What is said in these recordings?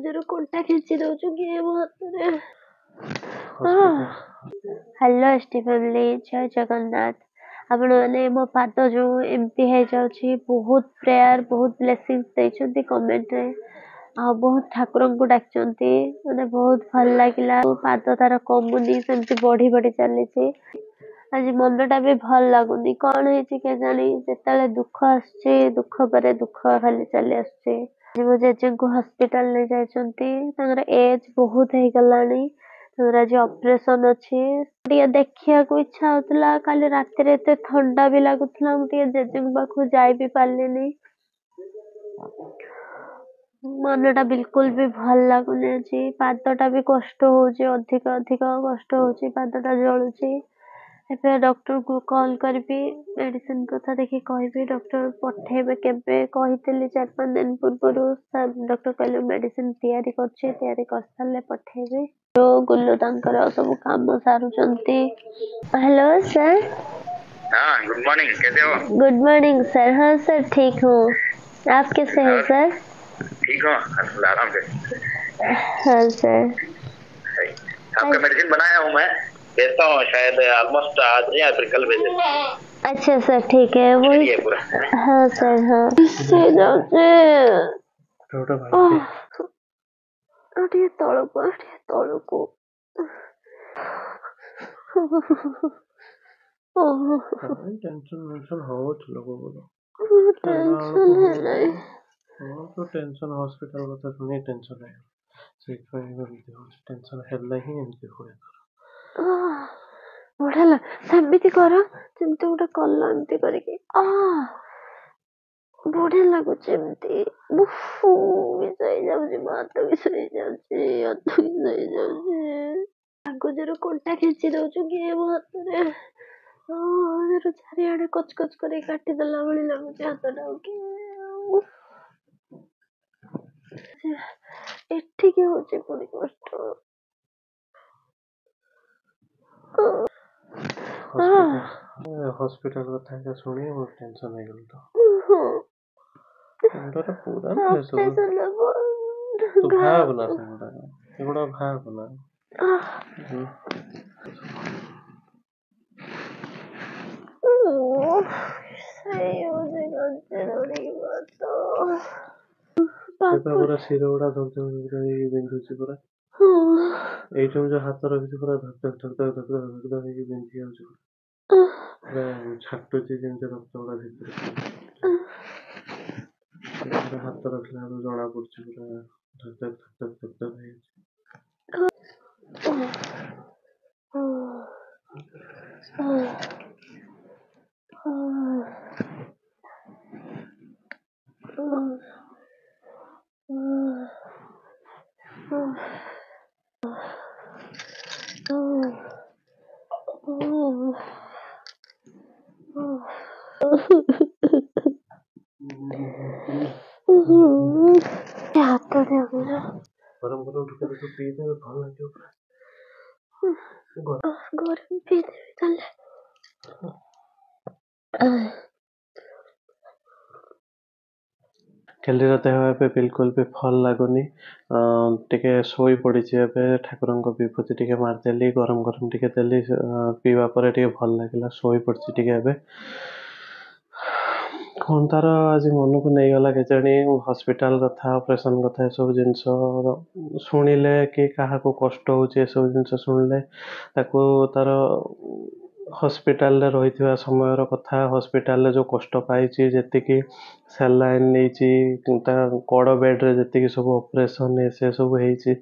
କାଗଜରୁ କଣ୍ଟା ଖେଞ୍ଚି ଦଉଛୁ କିଏ ମୋ ହାତରେ। ହ୍ୟାଲୋ ଏସ୍ଟି ଫ୍ୟାମିଲି, ଜୟ ଜଗନ୍ନାଥ। ଆପଣମାନେ ମୋ ପାଦ ଯୋଉ ଏମିତି ହେଇଯାଉଛି, ବହୁତ ପ୍ରେୟାର ବହୁତ ବ୍ଲେସିଂସ୍ ଦେଇଛନ୍ତି କମେଣ୍ଟରେ, ଆଉ ବହୁତ ଠାକୁରଙ୍କୁ ଡାକିଛନ୍ତି, ମାନେ ବହୁତ ଭଲ ଲାଗିଲା। ପାଦ ତାର କମୁନି, ସେମିତି ବଢି ବଢି ଚାଲିଛି। ଆଜି ମନଟା ବି ଭଲ ଲାଗୁନି, କଣ ହେଇଛି କେଜାଣି। ଯେତେବେଳେ ଦୁଃଖ ଆସୁଛି ଦୁଃଖ ପରେ ଦୁଃଖ ଖାଲି ଚାଲି ଆସୁଛି। ଆଜି ମୋ ଜେଜେଙ୍କୁ ହସ୍ପିଟାଲ ନେଇ ଯାଇଛନ୍ତି, ତାଙ୍କର ଏଜ୍ ବହୁତ ହେଇଗଲାଣି, ତାଙ୍କର ଆଜି ଅପରେସନ ଅଛି। ଟିକେ ଦେଖିବାକୁ ଇଚ୍ଛା ହଉଥିଲା, କାଲି ରାତିରେ ଏତେ ଥଣ୍ଡା ବି ଲାଗୁଥିଲା, ମୁଁ ଟିକେ ଜେଜେଙ୍କ ପାଖକୁ ଯାଇ ବି ପାରିଲିନି। ମନଟା ବିଲକୁଲ ବି ଭଲ ଲାଗୁନି ଆଜି। ପାଦଟା ବି କଷ୍ଟ ହଉଛି, ଅଧିକ କଷ୍ଟ ହଉଛି, ପାଦଟା ଜଳୁଛି। ଏବେ ଡକ୍ଟରକୁ କଲ୍ କରିବି, ମେଡିସିନ କଥା ଦେଖି କହିବି। ଡକ୍ଟର ପଠେଇବେ କେବେ କହିଥିଲି 4-5 ଦିନ ପୂର୍ବରୁ। ଡକ୍ଟର କହିଲେ ମେଡିସିନ ତିଆରି କରୁଛି, ତିଆରି କରିସାରିଲେ ପଠେଇବି। ଗୁଲୁ ତାଙ୍କର ସବୁ କାମ ସାରୁଛନ୍ତି। Hello sir. हाँ, गुड मॉर्निंग, कैसे हो? Good morning sir. हाँ सर ठीक हूँ, आप कैसे हैं सर? ठीक हो? आराम से। हाँ सर। आपका मेडिसिन बनाया हूँ मैं, भेजता हूँ, शायद ऑलमोस्ट आज या फिर कल भेज देता हूँ। अच्छा सर ठीक है, वही है पूरा। हाँ सर हाँ। तलको टेंशन होउछ लोगो टेंशन हॉस्पिटल କଥା ଶୁଣି ଟେନସନ ହେଇଗଲା, ସେଇଥିପାଇଁ ଏମିତି ହଉଛି। ଟେନସନ ହେଲେ ହିଁ ଏମିତି ହୁଏ। ବଢିଆ ସେମିତି କର, ଯେମିତି ଗୋଟେ କଲ ଏମିତି କରିକି ବଢିଆ ଲାଗୁଛି ଏମିତି। ହେଇଯାଉଛି, ମୋ ହାତ ବି ହେଇଯାଉଛି, ହାତ ବି ହେଇଯାଉଛି। କାଗଜରୁ କଣ୍ଟା ଖେଞ୍ଚି ଦଉଛୁ କିଏ ମୋ ହାତରେ। ଚାରିଆଡେ କଚ କଚ କରି କାଟିଦେଲା ଭଳି ଲାଗୁଛି ହାତଟା। ଏଠିକି ହଉଛି ପୁଣି କଷ୍ଟ। हॉस्पिटल କଥା ଏକା ଶୁଣି ମୋ ଟେନସନ ହେଇଗଲା। ତ ମୁଣ୍ଡଟା ପୁରା ତୁ ଭାବନା ସେଗୁଡା ଭାବନା। ପୁରା ଶିର ଗୁଡା ଧକ ହେଇକି ବିନ୍ଧୁଛି ପୁରା। ଏଇଠି ମୁଁ ଯୋଉ ହାତ ରଖିଛି ପୁରା ଧକ ଧକ ହେଇକି ବିନ୍ଧି ଯାଉଛି। ପୁରା ଛାଟୁଛି ଯେମିତି ରକ୍ତ ଗୁଡା ଭିତରେ। ହାତ ରଖିଲା ବେଳକୁ ଜଣା ପଡୁଛି ପୁରା ଧକ ହେଇଯାଇଛି। ଗରମ ଟିକେ ପିଇଦେବେ ଭଲ ଲାଗିବ ପୁରା। गरम पी ताले କେଲିର ଦେହ ଏବେ ବିଲକୁଲ ବି ଭଲ ଲାଗୁନି। ଟିକେ ଶୋଇ ପଡ଼ିଛି ଏବେ। ଠାକୁରଙ୍କ ବିଭୂତି ଟିକେ ମାରିଦେଲି, ଗରମ ଟିକେ ଦେଲି, ପିଇବା ପରେ ଟିକେ ଭଲ ଲାଗିଲା। ଶୋଇ ପଡ଼ିଛି ଟିକେ ଏବେ। କ'ଣ ତାର ଆଜି ମନକୁ ନେଇଗଲା କେଜାଣି। ହସ୍ପିଟାଲ କଥା, ଅପରେସନ କଥା, ଏସବୁ ଜିନିଷ ଶୁଣିଲେ କି କାହାକୁ କଷ୍ଟ ହେଉଛି, ଏସବୁ ଜିନିଷ ଶୁଣିଲେ ତାକୁ ତାର ହସ୍ପିଟାଲରେ ରହିଥିବା ସମୟର କଥା, ହସ୍ପିଟାଲରେ ଯେଉଁ କଷ୍ଟ ପାଇଛି, ଯେତିକି ସାଲାଇନ୍ ନେଇଛି, ତା କଡ଼ ବେଡ଼୍ରେ ଯେତିକି ସବୁ ଅପରେସନ୍ ସେସବୁ ହେଇଛି,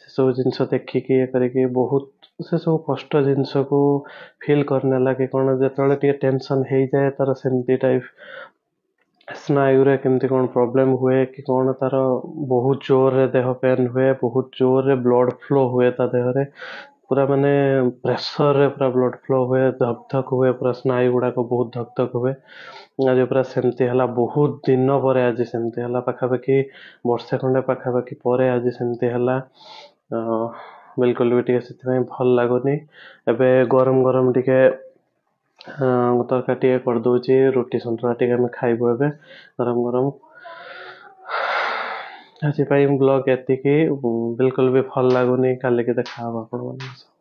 ସେସବୁ ଜିନିଷ ଦେଖିକି ଇଏ କରିକି ବହୁତ ସେସବୁ କଷ୍ଟ ଜିନିଷକୁ ଫିଲ୍ କରିନେଲା କି କ'ଣ। ଯେତେବେଳେ ଟିକେ ଟେନସନ୍ ହେଇଯାଏ ତାର ସେମିତି ଟାଇପ୍ ସ୍ନାୟୁରେ କେମିତି କ'ଣ ପ୍ରୋବ୍ଲେମ୍ ହୁଏ କି କ'ଣ, ତାର ବହୁତ ଜୋରରେ ଦେହ ପେନ୍ ହୁଏ, ବହୁତ ଜୋରରେ ବ୍ଲଡ଼ ଫ୍ଲୋ ହୁଏ ତା ଦେହରେ, ପୁରା ମାନେ ପ୍ରେସରରେ ପୁରା ବ୍ଲଡ଼ ଫ୍ଲୋ ହୁଏ, ଧକ୍ ଧକ୍ ହୁଏ, ପୁରା ସ୍ନାୟୁ ଗୁଡ଼ାକ ବହୁତ ଧକ୍ ଧକ୍ ହୁଏ। ଆଜି ପୁରା ସେମିତି ହେଲା, ବହୁତ ଦିନ ପରେ ଆଜି ସେମିତି ହେଲା, ପାଖାପାଖି ବର୍ଷେ ଖଣ୍ଡେ ପାଖାପାଖି ପରେ ଆଜି ସେମିତି ହେଲା। ବିଲକୁଲ ବି ଟିକେ ସେଥିପାଇଁ ଭଲ ଲାଗୁନି। ଏବେ ଗରମ ଟିକେ ତରକାରୀ ଟିକେ କରିଦେଉଛି, ରୁଟି ସନ୍ତୁଳା ଟିକେ ଆମେ ଖାଇବୁ ଏବେ ଗରମ। ଆଜି ପାଇଁ ବ୍ଲଗ୍ ଏତିକି। ବିଲକୁଲ ବି ଭଲ ଲାଗୁନି। କାଲିକି ଦେଖା ହବ ଆପଣମାନଙ୍କ ସହ।